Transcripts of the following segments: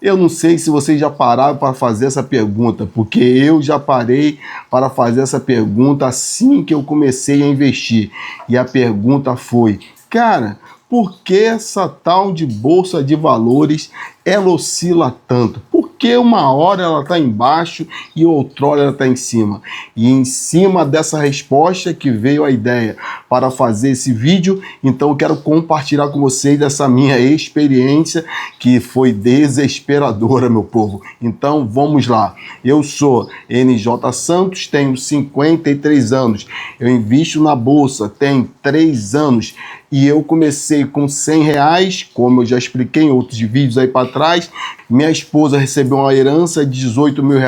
Eu não sei se vocês já pararam para fazer essa pergunta, porque eu já parei para fazer essa pergunta assim que eu comecei a investir. E a pergunta foi, cara, por que essa tal de bolsa de valores ela oscila tanto? Por que uma hora ela está embaixo e outrora ela está em cima? E em cima dessa resposta que veio a ideia para fazer esse vídeo, então eu quero compartilhar com vocês essa minha experiência que foi desesperadora, meu povo. Então vamos lá. Eu sou NJ Santos, tenho 53 anos, eu invisto na bolsa tem 3 anos e eu comecei com R$100, como eu já expliquei em outros vídeos aí para trás. Minha esposa recebeu uma herança de R$18 mil,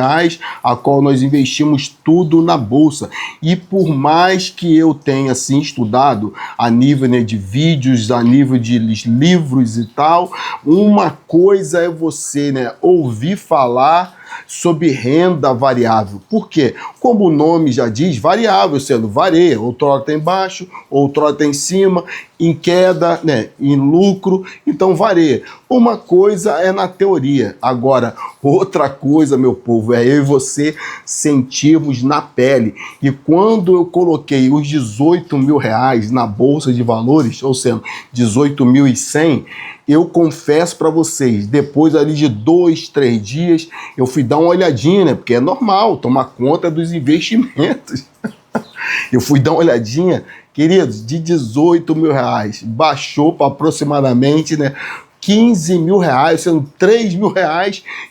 a qual nós investimos tudo na bolsa. E por mais que eu tenha assim estudado a nível, né, de vídeos, a nível de livros e tal, uma coisa é você, né, ouvir falar sobre renda variável. Por quê? Como o nome já diz, variável, sendo varia, outrora tem baixo, outrora tem em cima, em queda, né, em lucro, então varia. Uma coisa é na teoria, agora outra coisa, meu povo, é eu e você sentirmos na pele. E quando eu coloquei os R$18 mil na bolsa de valores, ou seja, 18.100, eu confesso para vocês, depois ali de 2, 3 dias, eu fui dar uma olhadinha, né? Porque é normal tomar conta dos investimentos. Eu fui dar uma olhadinha, queridos, de R$18 mil, baixou para aproximadamente, né, R$15 mil, sendo R$3 mil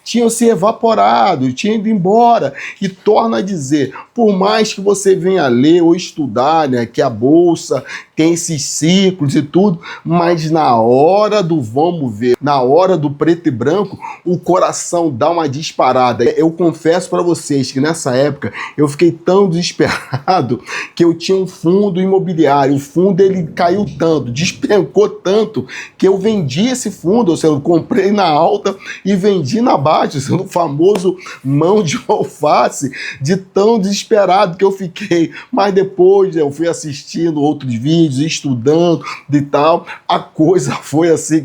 tinham se evaporado, tinham ido embora. E torna a dizer, por mais que você venha ler ou estudar, né, que a bolsa tem esses ciclos e tudo, mas na hora do vamos ver, na hora do preto e branco, o coração dá uma disparada. Eu confesso para vocês que nessa época eu fiquei tão desesperado que eu tinha um fundo imobiliário. O fundo ele caiu tanto, despencou tanto, que eu vendi esse fundo, ou seja, eu comprei na alta e vendi na baixa, sendo o famoso mão de alface, de tão desesperado que eu fiquei. Mas depois, né, eu fui assistindo outros vídeos, estudando e tal, a coisa foi assim,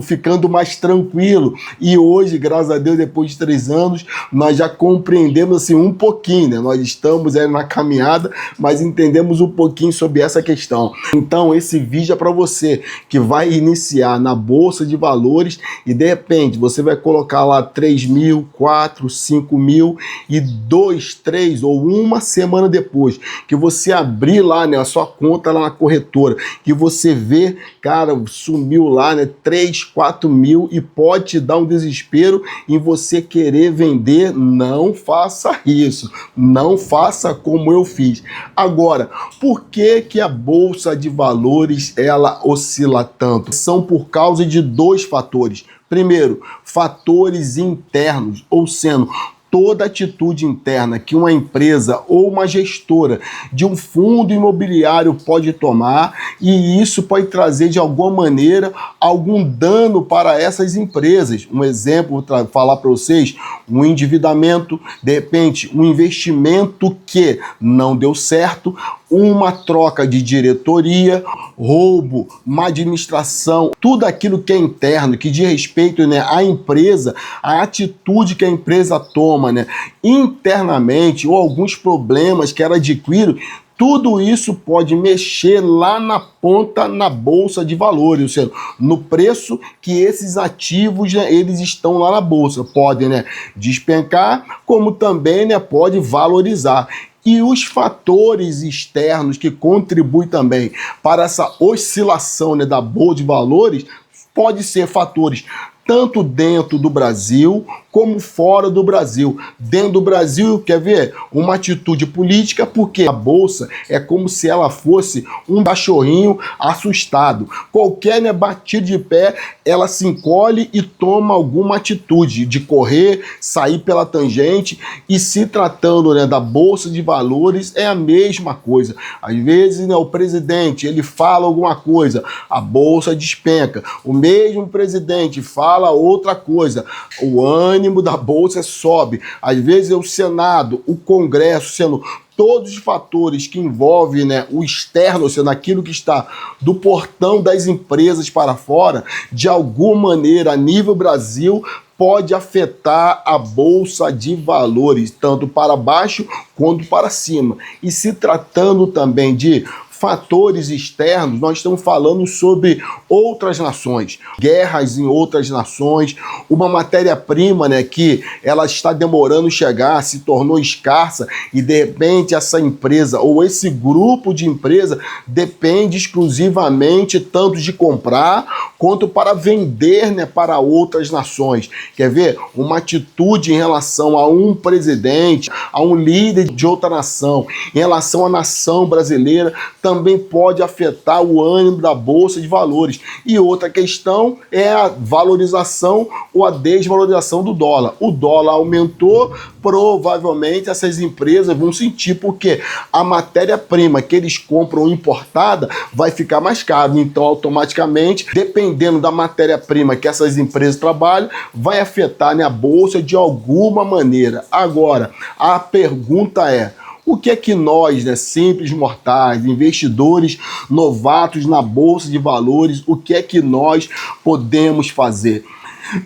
ficando mais tranquilo. E hoje, graças a Deus, depois de 3 anos, nós já compreendemos assim um pouquinho, né? Nós estamos na caminhada, mas entendemos um pouquinho sobre essa questão. Então, esse vídeo é para você que vai iniciar na bolsa de valores e de repente você vai colocar lá 3 mil, 4, 5 mil e 2, 3 ou uma semana depois que você abrir lá, né, a sua conta lá na corretora, que você vê, cara, sumiu lá, né, 3, 4 mil e pode te dar um desespero em você querer vender. Não faça isso, não faça como eu fiz. Agora, por que a bolsa de valores ela oscila tanto? São por causa de 2 fatores. Primeiro, fatores internos, ou sendo toda atitude interna que uma empresa ou uma gestora de um fundo imobiliário pode tomar, e isso pode trazer de alguma maneira algum dano para essas empresas. Um exemplo, vou falar para vocês, um endividamento, de repente um investimento que não deu certo, uma troca de diretoria, roubo, má administração, tudo aquilo que é interno, que diz respeito, né, à empresa, a atitude que a empresa toma, né, internamente, ou alguns problemas que ela adquire, tudo isso pode mexer lá na ponta, na bolsa de valores, ou seja, no preço que esses ativos, né, eles estão lá na bolsa. Podem, né, despencar, como também, né, pode valorizar. E os fatores externos que contribuem também para essa oscilação, né, da bolsa de valores, pode ser fatores tanto dentro do Brasil como fora do Brasil. Dentro do Brasil, quer ver? Uma atitude política, porque a bolsa é como se ela fosse um cachorrinho assustado. Qualquer, né, batido de pé, ela se encolhe e toma alguma atitude de correr, sair pela tangente. E se tratando, né, da bolsa de valores, é a mesma coisa. Às vezes, né, o presidente ele fala alguma coisa, a bolsa despenca. O mesmo presidente fala outra coisa, o ânimo da bolsa sobe. Às vezes é o Senado, o Congresso sendo todos os fatores que envolvem, né, o externo, ou seja, naquilo que está do portão das empresas para fora, de alguma maneira, a nível Brasil, pode afetar a Bolsa de Valores, tanto para baixo quanto para cima. E se tratando também de fatores externos, nós estamos falando sobre outras nações, guerras em outras nações, uma matéria-prima, né, que ela está demorando chegar, se tornou escassa e de repente essa empresa ou esse grupo de empresa depende exclusivamente tanto de comprar quanto para vender, né, para outras nações. Quer ver? Uma atitude em relação a um presidente, a um líder de outra nação, em relação à nação brasileira, também pode afetar o ânimo da Bolsa de Valores. E outra questão é a valorização ou a desvalorização do dólar. O dólar aumentou, provavelmente essas empresas vão sentir, porque a matéria-prima que eles compram importada vai ficar mais caro. Então, automaticamente, dependendo da matéria-prima que essas empresas trabalham, vai afetar, né, a Bolsa de alguma maneira. Agora, a pergunta é: o que é que nós, né, simples mortais, investidores novatos na Bolsa de Valores, o que é que nós podemos fazer?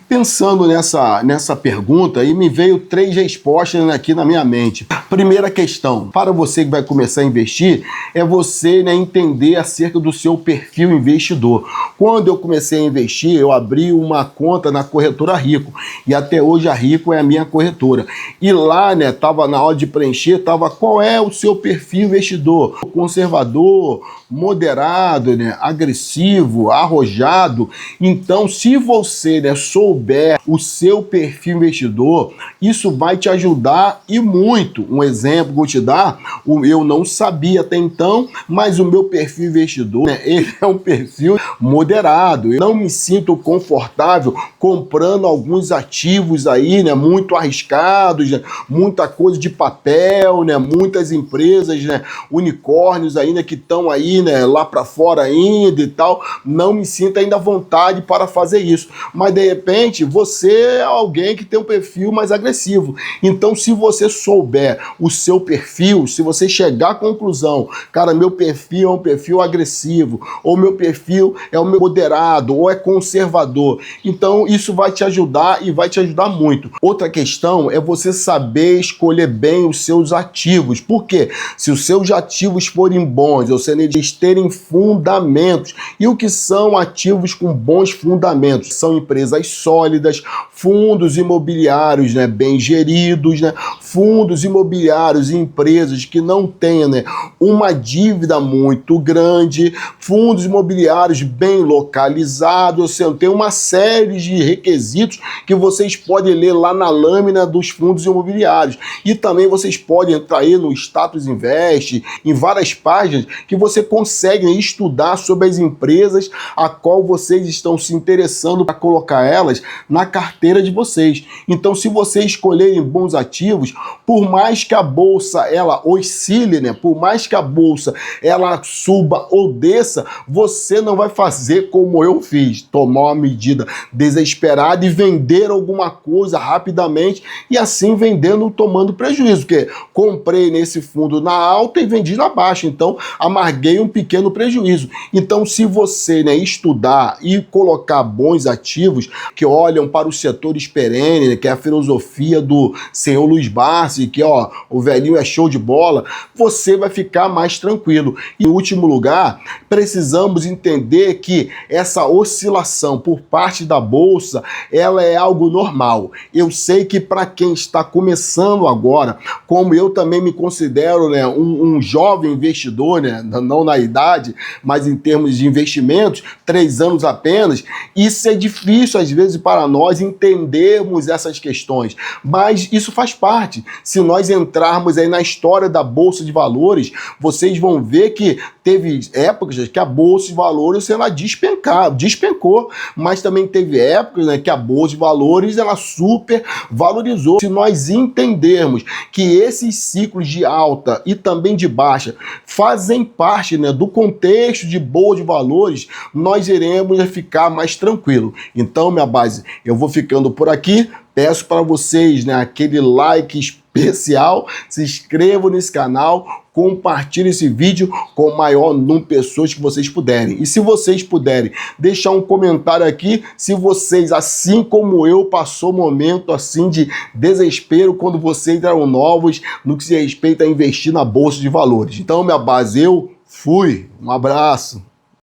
Pensando nessa pergunta, aí me veio 3 respostas aqui na minha mente. Primeira questão, para você que vai começar a investir, é você, né, entender acerca do seu perfil investidor. Quando eu comecei a investir, eu abri uma conta na corretora Rico, e até hoje a Rico é a minha corretora. E lá, né, tava na hora de preencher, tava qual é o seu perfil investidor? Conservador, moderado, né, agressivo, arrojado. Então, se você, né, souber o seu perfil investidor, isso vai te ajudar e muito. Um exemplo que eu vou te dar, eu não sabia até então, mas o meu perfil investidor, né, ele é um perfil moderado. Eu não me sinto confortável comprando alguns ativos aí, né, muito arriscados, né, muita coisa de papel, né, muitas empresas, né, unicórnios ainda que estão aí, né, lá para fora ainda e tal. Não me sinto ainda à vontade para fazer isso. Mas de repente você é alguém que tem um perfil mais agressivo. Então, se você souber o seu perfil, se você chegar à conclusão, cara, meu perfil é um perfil agressivo, ou meu perfil é o meu moderado, ou é conservador, então isso vai te ajudar e vai te ajudar muito. Outra questão é você saber escolher bem os seus ativos. Por quê? Se os seus ativos forem bons, ou seja, eles terem fundamentos. E o que são ativos com bons fundamentos? São empresas sólidas, fundos imobiliários, né, bem geridos, né, fundos imobiliários e empresas que não tenham, né, uma dívida muito grande, fundos imobiliários bem localizados, ou seja, tem uma série de requisitos que vocês podem ler lá na lâmina dos fundos imobiliários. E também vocês podem entrar aí no Status Invest, em várias páginas que você consegue, né, estudar sobre as empresas a qual vocês estão se interessando para colocar elas na carteira de vocês. Então, se vocês escolherem bons ativos, por mais que a bolsa ela oscile, né, por mais que a bolsa ela suba ou desça, você não vai fazer como eu fiz, tomar uma medida desesperada e vender alguma coisa rapidamente e assim vendendo, tomando prejuízo, porque comprei nesse fundo na alta e vendi na baixa, então amarguei um pequeno prejuízo. Então, se você, né, estudar e colocar bons ativos que olham para os setores perenes, né, que é a filosofia do senhor Luiz Barsi, que ó, o velhinho é show de bola, você vai ficar mais tranquilo. E em último lugar, precisamos entender que essa oscilação por parte da bolsa, ela é algo normal. Eu sei que para quem está começando agora, como eu também me considero, né, um jovem investidor, né, não na idade, mas em termos de investimentos, 3 anos apenas, isso é difícil às vezes para nós entendermos essas questões, mas isso faz parte. Se nós entrarmos aí na história da Bolsa de Valores, vocês vão ver que teve épocas que a Bolsa de Valores ela despencou, mas também teve épocas, né, que a Bolsa de Valores ela super valorizou. Se nós entendermos que esses ciclos de alta e também de baixa fazem parte, né, do contexto de Bolsa de Valores, nós iremos ficar mais tranquilo. Então, minha base, eu vou ficando por aqui. Peço para vocês, né, aquele like especial, se inscrevam nesse canal, compartilhe esse vídeo com o maior número de pessoas que vocês puderem. E se vocês puderem, deixar um comentário aqui se vocês, assim como eu, passou momento assim de desespero quando vocês eram novos no que se respeita a investir na Bolsa de Valores. Então, minha base, eu fui. Um abraço.